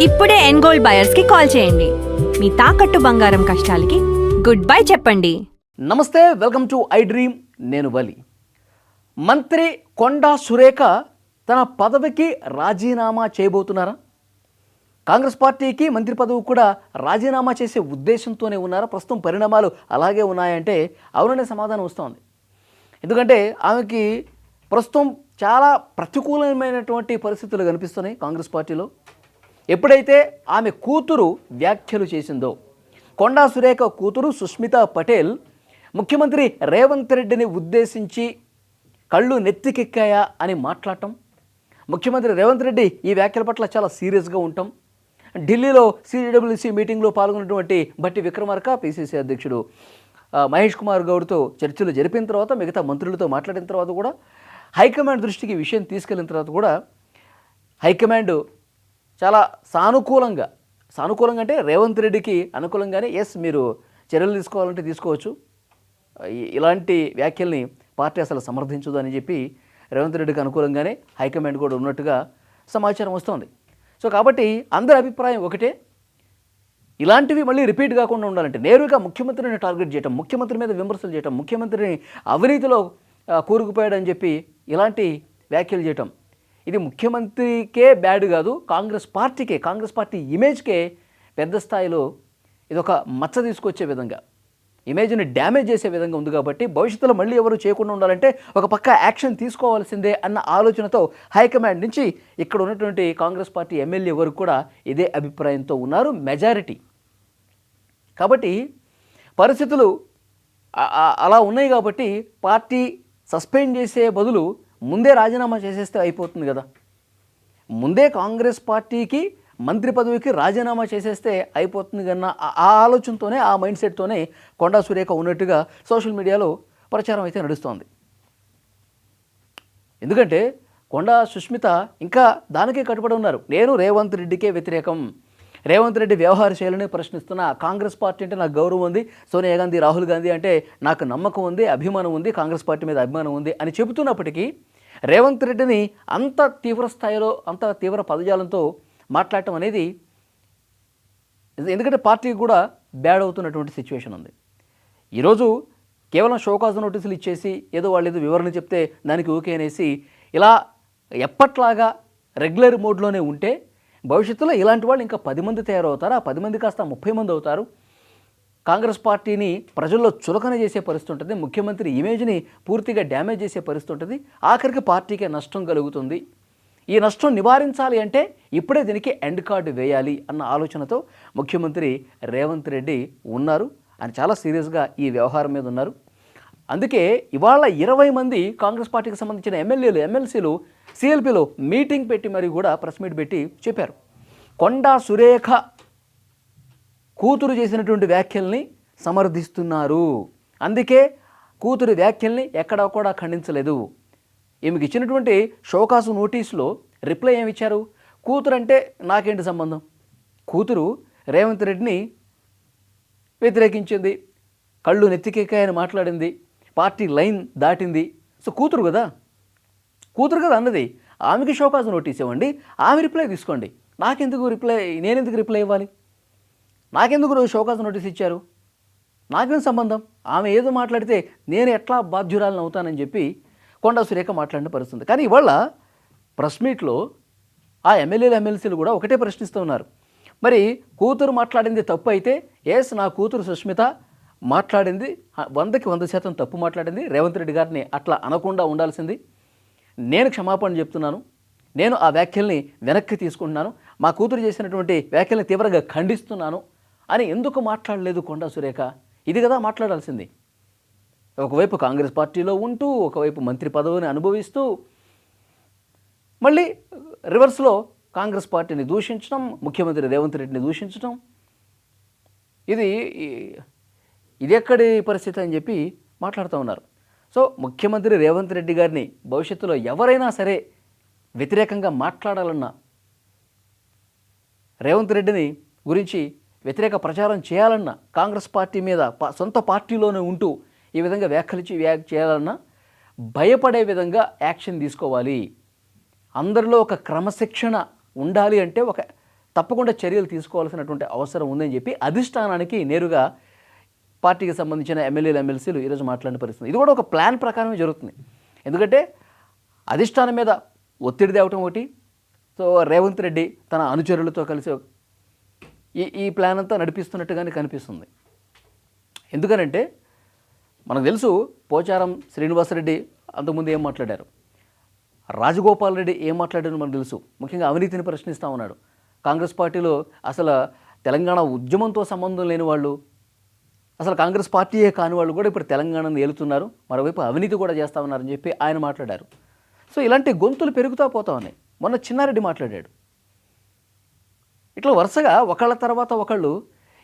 ఇప్పుడే ఎన్గోల్డ్ బయర్స్ కి కాల్ చేయండి. మీ తాకట్టు బంగారం కష్టాలకి గుడ్ బై చెప్పండి. నమస్తే, వెల్కమ్ టు ఐ డ్రీమ్. నేను వలి. మంత్రి కొండా సురేఖ తన పదవికి రాజీనామా చేయబోతున్నారా? కాంగ్రెస్ పార్టీకి మంత్రి పదవి కూడా రాజీనామా చేసే ఉద్దేశంతోనే ఉన్నారా? ప్రస్తుతం పరిణామాలు అలాగే ఉన్నాయంటే అవుననే సమాధానం వస్తోంది. ఎందుకంటే ఆమెకి ప్రస్తుతం చాలా ప్రతికూలమైనటువంటి పరిస్థితులు కనిపిస్తున్నాయి కాంగ్రెస్ పార్టీలో. ఎప్పుడైతే ఆమె కూతురు వ్యాఖ్యలు చేసిందో, కొండా సురేఖ కూతురు సుష్మితా పటేల్ ముఖ్యమంత్రి రేవంత్ రెడ్డిని ఉద్దేశించి కళ్ళు నెత్తికెక్కాయా అని మాట్లాడటం, ముఖ్యమంత్రి రేవంత్ రెడ్డి ఈ వ్యాఖ్యల పట్ల చాలా సీరియస్గా ఉంటాం, ఢిల్లీలో సిడబ్ల్యూసీ మీటింగ్లో పాల్గొన్నటువంటి బట్టి విక్రమార్క పిసిసి అధ్యక్షుడు మహేష్ కుమార్ గౌడ్తో చర్చలు జరిపిన తర్వాత, మిగతా మంత్రులతో మాట్లాడిన తర్వాత కూడా, హైకమాండ్ దృష్టికి ఈ విషయం తీసుకెళ్లిన తర్వాత కూడా హైకమాండ్ చాలా సానుకూలంగా అంటే రేవంత్ రెడ్డికి అనుకూలంగానే మీరు చర్యలు తీసుకోవాలంటే తీసుకోవచ్చు, ఇలాంటి వ్యాఖ్యల్ని పార్టీ అసలు సమర్థించదు అని చెప్పి రేవంత్ రెడ్డికి అనుకూలంగానే హైకమాండ్ కూడా ఉన్నట్టుగా సమాచారం వస్తుంది. సో కాబట్టి అందరి అభిప్రాయం ఒకటే, ఇలాంటివి మళ్ళీ రిపీట్ కాకుండా ఉండాలంటే నేరుగా ముఖ్యమంత్రిని టార్గెట్ చేయటం, ముఖ్యమంత్రి మీద విమర్శలు చేయటం, ముఖ్యమంత్రిని అవినీతిలో కూరుకుపోయాడని చెప్పి ఇలాంటి వ్యాఖ్యలు చేయటం, ఇది ముఖ్యమంత్రికే బ్యాడ్ కాదు, కాంగ్రెస్ పార్టీ ఇమేజ్కే పెద్ద స్థాయిలో ఇదొక మచ్చ తీసుకొచ్చే విధంగా, ఇమేజ్ని డ్యామేజ్ చేసే విధంగా ఉంది. కాబట్టి భవిష్యత్తులో మళ్ళీ ఎవరు చేయకుండా ఉండాలంటే ఒక పక్క యాక్షన్ తీసుకోవాల్సిందే అన్న ఆలోచనతో హైకమాండ్ నుంచి ఇక్కడ ఉన్నటువంటి కాంగ్రెస్ పార్టీ ఎమ్మెల్యే వరకు కూడా ఇదే అభిప్రాయంతో ఉన్నారు, మెజారిటీ. కాబట్టి పరిస్థితులు అలా ఉన్నాయి కాబట్టి పార్టీ సస్పెండ్ చేసే బదులు ముందే రాజీనామా చేసేస్తే అయిపోతుంది కదా. ముందే కాంగ్రెస్ పార్టీకి మంత్రి పదవికి రాజీనామా చేసేస్తే అయిపోతుంది కన్నా ఆ ఆలోచనతోనే, ఆ మైండ్ సెట్తోనే కొండా సురేఖ ఉన్నట్టుగా సోషల్ మీడియాలో ప్రచారం అయితే నడుస్తోంది. ఎందుకంటే కొండా సుష్మిత ఇంకా దానికే కట్టుబడి ఉన్నారు. నేను రేవంత్ రెడ్డికే వ్యతిరేకం, రేవంత్ రెడ్డి వ్యవహార శైలిని ప్రశ్నిస్తున్నా, కాంగ్రెస్ పార్టీ అంటే నాకు గౌరవం ఉంది, సోనియా గాంధీ, రాహుల్ గాంధీ అంటే నాకు నమ్మకం ఉంది, అభిమానం ఉంది, కాంగ్రెస్ పార్టీ మీద అభిమానం ఉంది అని చెబుతున్నప్పటికీ రేవంత్ రెడ్డిని అంత తీవ్ర స్థాయిలో, అంత తీవ్ర పదజాలంతో మాట్లాడటం అనేది, ఎందుకంటే పార్టీకి కూడా బ్యాడ్ అవుతున్నటువంటి సిచ్యువేషన్ ఉంది. ఈరోజు కేవలం షోకాజ్ నోటీసులు ఇచ్చేసి ఏదో వాళ్ళు ఏదో వివరణ చెప్తే దానికి ఓకే అనేసి ఇలా ఎప్పట్లాగా రెగ్యులర్ మోడ్లోనే ఉంటే భవిష్యత్తులో ఇలాంటి వాళ్ళు ఇంకా 10 మంది తయారవుతారు, ఆ 10 మంది కాస్త 30 మంది అవుతారు. కాంగ్రెస్ పార్టీని ప్రజల్లో చులకన చేసే పరిస్థితి ఉంటుంది, ముఖ్యమంత్రి ఇమేజ్ని పూర్తిగా డ్యామేజ్ చేసే పరిస్థితి ఉంటుంది, ఆఖరికి పార్టీకే నష్టం కలుగుతుంది. ఈ నష్టం నివారించాలి అంటే ఇప్పుడే దీనికి ఎండ్ కార్డు వేయాలి అన్న ఆలోచనతో ముఖ్యమంత్రి రేవంత్ రెడ్డి ఉన్నారు అని చాలా సీరియస్గా ఈ వ్యవహారం మీద ఉన్నారు. అందుకే ఇవాళ 20 మంది కాంగ్రెస్ పార్టీకి సంబంధించిన ఎమ్మెల్యేలు, ఎమ్మెల్సీలు సిఎల్పిలో మీటింగ్ పెట్టి మరి కూడా ప్రెస్ మీట్ పెట్టి చెప్పారు, కొండా సురేఖ కూతురు చేసినటువంటి వ్యాఖ్యల్ని సమర్థిస్తున్నారు, అందుకే కూతురు వ్యాఖ్యల్ని ఎక్కడా కూడా ఖండించలేదు. ఈమెకి ఇచ్చినటువంటి షోకాసు నోటీసులో రిప్లై ఏమి ఇచ్చారు, కూతురు అంటే నాకేంటి సంబంధం, కూతురు రేవంత్ రెడ్డిని వ్యతిరేకించింది, కళ్ళు నెత్తికెక్కాయని మాట్లాడింది, పార్టీ లైన్ దాటింది, సో కూతురు కదా అన్నది, ఆమెకి షోకాసు నోటీస్ ఇవ్వండి, ఆమె రిప్లై తీసుకోండి, నేనెందుకు రిప్లై ఇవ్వాలి, నాకెందుకు షోకాసు నోటీస్ ఇచ్చారు, నాకేం సంబంధం, ఆమె ఏదో మాట్లాడితే నేను ఎట్లా బాధ్యురాలను అవుతానని చెప్పి కొండా సురేఖ మాట్లాడిన పరిస్థితుంది. కానీ ఇవాళ ప్రెస్ మీట్లో ఆ ఎమ్మెల్యేలు, ఎమ్మెల్సీలు కూడా ఒకటే ప్రశ్నిస్తూ ఉన్నారు, మరి కూతురు మాట్లాడింది తప్పు అయితే నా కూతురు సుష్మిత మాట్లాడింది 100% తప్పు మాట్లాడింది, రేవంత్ రెడ్డి గారిని అట్లా అనకుండా ఉండాల్సింది, నేను క్షమాపణ చెప్తున్నాను, నేను ఆ వ్యాఖ్యల్ని వెనక్కి తీసుకుంటున్నాను, మా కూతురు చేసినటువంటి వ్యాఖ్యల్ని తీవ్రంగా ఖండిస్తున్నాను అని ఎందుకు మాట్లాడలేదు కొండా సురేఖ? ఇది కదా మాట్లాడాల్సింది. ఒకవైపు కాంగ్రెస్ పార్టీలో ఉంటూ, ఒకవైపు మంత్రి పదవిని అనుభవిస్తూ, మళ్ళీ రివర్స్లో కాంగ్రెస్ పార్టీని దూషించడం, ముఖ్యమంత్రి రేవంత్ రెడ్డిని దూషించడం, ఇది ఎక్కడి పరిస్థితి అని చెప్పి మాట్లాడుతూ ఉన్నారు. సో ముఖ్యమంత్రి రేవంత్ రెడ్డి గారిని భవిష్యత్తులో ఎవరైనా సరే వ్యతిరేకంగా మాట్లాడాలన్నా, రేవంత్ రెడ్డిని గురించి వ్యతిరేక ప్రచారం చేయాలన్నా, కాంగ్రెస్ పార్టీ మీద సొంత పార్టీలోనే ఉంటూ ఈ విధంగా వ్యాఖ్య చేయాలన్నా భయపడే విధంగా యాక్షన్ తీసుకోవాలి. అందరిలో ఒక క్రమశిక్షణ ఉండాలి అంటే తప్పకుండా చర్యలు తీసుకోవాల్సినటువంటి అవసరం ఉందని చెప్పి అధిష్టానానికి నేరుగా పార్టీకి సంబంధించిన ఎమ్మెల్యేలు ఎమ్మెల్సీలు ఈరోజు మాట్లాడిన పరిస్థితి. ఇది కూడా ఒక ప్లాన్ ప్రకారమే జరుగుతుంది. ఎందుకంటే అధిష్టానం మీద ఒత్తిడి తేవటం ఒకటి, సో రేవంత్ రెడ్డి తన అనుచరులతో కలిసి ఈ ప్లాన్ అంతా నడిపిస్తున్నట్టుగానే కనిపిస్తుంది. ఎందుకనంటే మనకు తెలుసు పోచారం శ్రీనివాసరెడ్డి అంతకుముందు ఏం మాట్లాడారు, రాజగోపాల్ రెడ్డి ఏం మాట్లాడారో మనకు తెలుసు. ముఖ్యంగా అవినీతిని ప్రశ్నిస్తూ ఉన్నాడు. కాంగ్రెస్ పార్టీలో అసలు తెలంగాణ ఉద్యమంతో సంబంధం లేని వాళ్ళు, అసలు కాంగ్రెస్ పార్టీయే కాని వాళ్ళు కూడా ఇప్పుడు తెలంగాణను ఏలుతున్నారు, మరోవైపు అవినీతి కూడా చేస్తూ ఉన్నారని చెప్పి ఆయన మాట్లాడారు. సో ఇలాంటి గొంతులు పెరుగుతూ పోతా ఉన్నాయి. మొన్న చిన్నారెడ్డి మాట్లాడాడు. ఇట్లా వరుసగా ఒకళ్ళ తర్వాత ఒకళ్ళు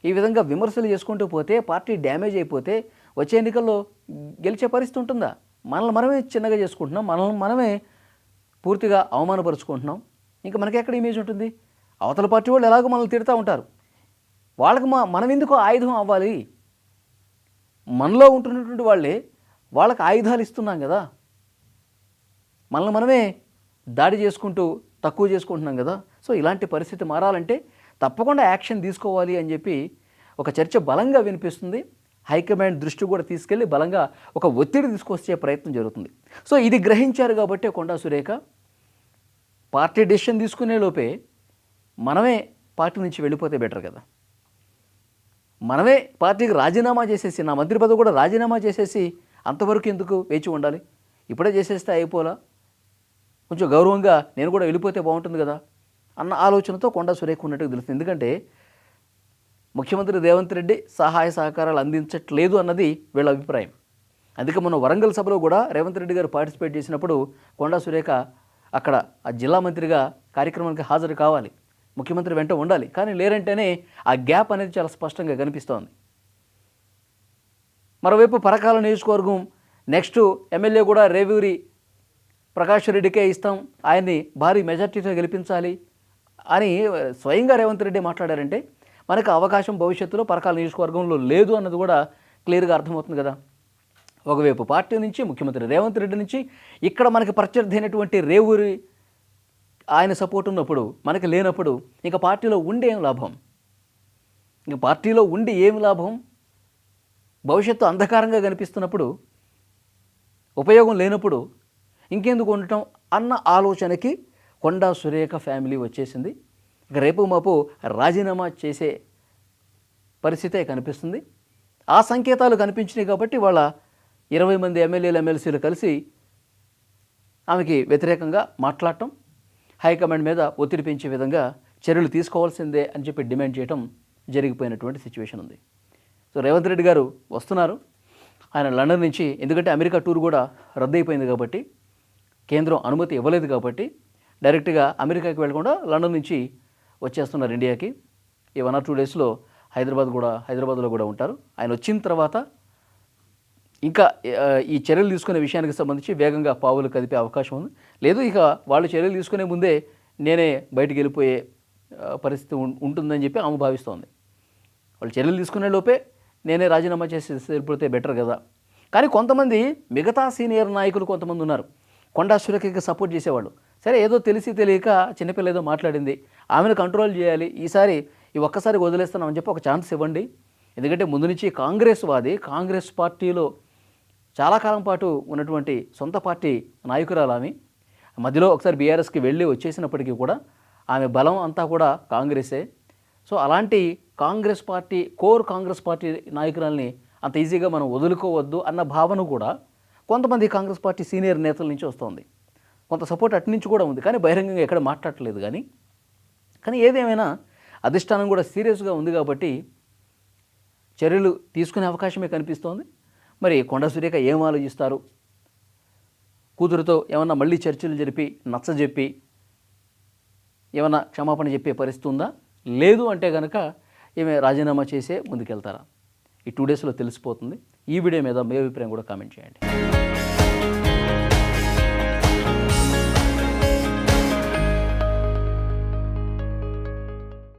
ఈ విధంగా విమర్శలు చేసుకుంటూ పోతే పార్టీ డ్యామేజ్ అయిపోతే వచ్చే ఎన్నికల్లో గెలిచే పరిస్థితి ఉంటుందా? మనల్ని మనమే చిన్నగా చేసుకుంటున్నాం, మనల్ని మనమే పూర్తిగా అవమానపరుచుకుంటున్నాం. ఇంకా మనకి ఎక్కడ ఇమేజ్ ఉంటుంది? అవతల పార్టీ వాళ్ళు ఎలాగో మనల్ని తిడుతూ ఉంటారు. వాళ్ళకి మనం ఎందుకు ఆయుధం అవ్వాలి? మనలో ఉంటున్నటువంటి వాళ్ళే వాళ్ళకి ఆయుధాలు ఇస్తున్నాం కదా, మనల్ని మనమే దాడి చేసుకుంటూ తక్కువ చేసుకుంటున్నాం కదా. సో ఇలాంటి పరిస్థితి మారాలంటే తప్పకుండా యాక్షన్ తీసుకోవాలి అని చెప్పి ఒక చర్చ బలంగా వినిపిస్తుంది. హైకమాండ్ దృష్టి కూడా తీసుకెళ్ళి బలంగా ఒక ఒత్తిడి తీసుకొచ్చే ప్రయత్నం జరుగుతుంది. సో ఇది గ్రహించారు కాబట్టి కొండా సురేఖ పార్టీ డెసిషన్ తీసుకునే లోపే మనమే పార్టీ నుంచి వెళ్ళిపోతే బెటర్ కదా, మనమే పార్టీకి రాజీనామా చేసేసి, నా మంత్రి పదవి కూడా రాజీనామా చేసేసి అంతవరకు ఎందుకు వేచి ఉండాలి, ఇప్పుడే చేసేస్తే అయిపోలా, కొంచెం గౌరవంగా నేను కూడా వెళ్ళిపోతే బాగుంటుంది కదా అన్న ఆలోచనతో కొండా సురేఖ ఉన్నట్టుగా తెలుస్తుంది. ఎందుకంటే ముఖ్యమంత్రి రేవంత్ రెడ్డి సహాయ సహకారాలు అందించట్లేదు అన్నది వీళ్ళ అభిప్రాయం. అందుకే మొన్న వరంగల్ సభలో కూడా రేవంత్ రెడ్డి గారు పార్టిసిపేట్ చేసినప్పుడు కొండా సురేఖ అక్కడ ఆ జిల్లా మంత్రిగా కార్యక్రమానికి హాజరు కావాలి, ముఖ్యమంత్రి వెంట ఉండాలి, కానీ లేరంటేనే ఆ గ్యాప్ అనేది చాలా స్పష్టంగా కనిపిస్తోంది. మరోవైపు పరకాల నియోజకవర్గం నెక్స్ట్ ఎమ్మెల్యే కూడా రేవూరి ప్రకాష్ రెడ్డికే ఇస్తాం, ఆయన్ని భారీ మెజార్టీతో గెలిపించాలి అని స్వయంగా రేవంత్ రెడ్డి మాట్లాడారంటే మనకు అవకాశం భవిష్యత్తులో పరకాల నియోజకవర్గంలో లేదు అన్నది కూడా క్లియర్గా అర్థమవుతుంది కదా. ఒకవైపు పార్టీ నుంచి ముఖ్యమంత్రి రేవంత్ రెడ్డి నుంచి ఇక్కడ మనకి ప్రత్యర్థి అయినటువంటి రేవూరి ఆయన సపోర్ట్ ఉన్నప్పుడు మనకి లేనప్పుడు ఇంకా పార్టీలో ఉండి ఏం లాభం? ఇంక పార్టీలో ఉండి ఏమి లాభం? భవిష్యత్తు అంధకారంగా కనిపిస్తున్నప్పుడు, ఉపయోగం లేనప్పుడు ఇంకెందుకు ఉండటం అన్న ఆలోచనకి కొండా సురేఖ ఫ్యామిలీ వచ్చేసింది. ఇక రేపు మాపు రాజీనామా చేసే పరిస్థితే కనిపిస్తుంది. ఆ సంకేతాలు కనిపించినాయి కాబట్టి వాళ్ళ 20 మంది ఎమ్మెల్యేలు ఎమ్మెల్సీలు కలిసి ఆమెకి వ్యతిరేకంగా మాట్లాడటం, హైకమాండ్ మీద ఒత్తిడి పెంచే విధంగా చర్యలు తీసుకోవాల్సిందే అని చెప్పి డిమాండ్ చేయడం జరిగిపోయినటువంటి సిచ్యువేషన్ ఉంది. సో రేవంత్ రెడ్డి గారు వస్తున్నారు. ఆయన లండన్ నుంచి, ఎందుకంటే అమెరికా టూర్ కూడా రద్దయిపోయింది కాబట్టి, కేంద్రం అనుమతి ఇవ్వలేదు కాబట్టి డైరెక్ట్గా అమెరికాకి వెళ్ళకుండా లండన్ నుంచి వచ్చేస్తున్నారు ఇండియాకి. ఈ 1 or 2 డేస్లో హైదరాబాద్లో కూడా ఉంటారు. ఆయన వచ్చిన తర్వాత ఇంకా ఈ చర్యలు తీసుకునే విషయానికి సంబంధించి వేగంగా పావులు కదిపే అవకాశం ఉంది. లేదు ఇక వాళ్ళు చర్యలు తీసుకునే ముందే నేనే బయటికి వెళ్ళిపోయే పరిస్థితి ఉంటుందని చెప్పి ఆమె భావిస్తోంది. వాళ్ళు చర్యలు తీసుకునే లోపే నేనే రాజీనామా చేసి వెళ్ళిపోతే బెటర్ కదా. కానీ కొంతమంది మిగతా సీనియర్ నాయకులు కొంతమంది ఉన్నారు, కొండా సురేఖకి సపోర్ట్ చేసేవాళ్ళు. సరే ఏదో తెలిసి తెలియక చిన్నపిల్ల ఏదో మాట్లాడింది, ఆమెను కంట్రోల్ చేయాలి, ఈసారి ఒక్కసారి వదిలేస్తున్నామని చెప్పి ఒక ఛాన్స్ ఇవ్వండి. ఎందుకంటే ముందు నుంచి కాంగ్రెస్ పార్టీలో చాలా కాలం పాటు ఉన్నటువంటి సొంత పార్టీ నాయకురాలు ఆమె. మధ్యలో ఒకసారి బీఆర్ఎస్కి వెళ్ళి వచ్చేసినప్పటికీ కూడా ఆమె బలం అంతా కూడా కాంగ్రెసే. సో అలాంటి కోర్ కాంగ్రెస్ పార్టీ నాయకురాల్ని అంత ఈజీగా మనం వదులుకోవద్దు అన్న భావన కూడా కొంతమంది కాంగ్రెస్ పార్టీ సీనియర్ నేతల నుంచి వస్తుంది. కొంత సపోర్ట్ అటు నుంచి కూడా ఉంది, కానీ బహిరంగంగా ఎక్కడ మాట్లాడట్లేదు. కానీ ఏదేమైనా అధిష్టానం కూడా సీరియస్గా ఉంది కాబట్టి చర్యలు తీసుకునే అవకాశమే కనిపిస్తోంది. మరి కొండా సురేఖ ఏం ఆలోచిస్తారు? కూతురుతో ఏమన్నా మళ్ళీ చర్చలు జరిపి నచ్చజెప్పి ఏమన్నా క్షమాపణ చెప్పే పరిస్థితి ఉందా? లేదు అంటే కనుక ఈమె రాజీనామా చేసే ముందుకెళ్తారా? ఈ 2 డేస్లో తెలిసిపోతుంది. ఈ వీడియో మీద మీ అభిప్రాయం కూడా కామెంట్ చేయండి.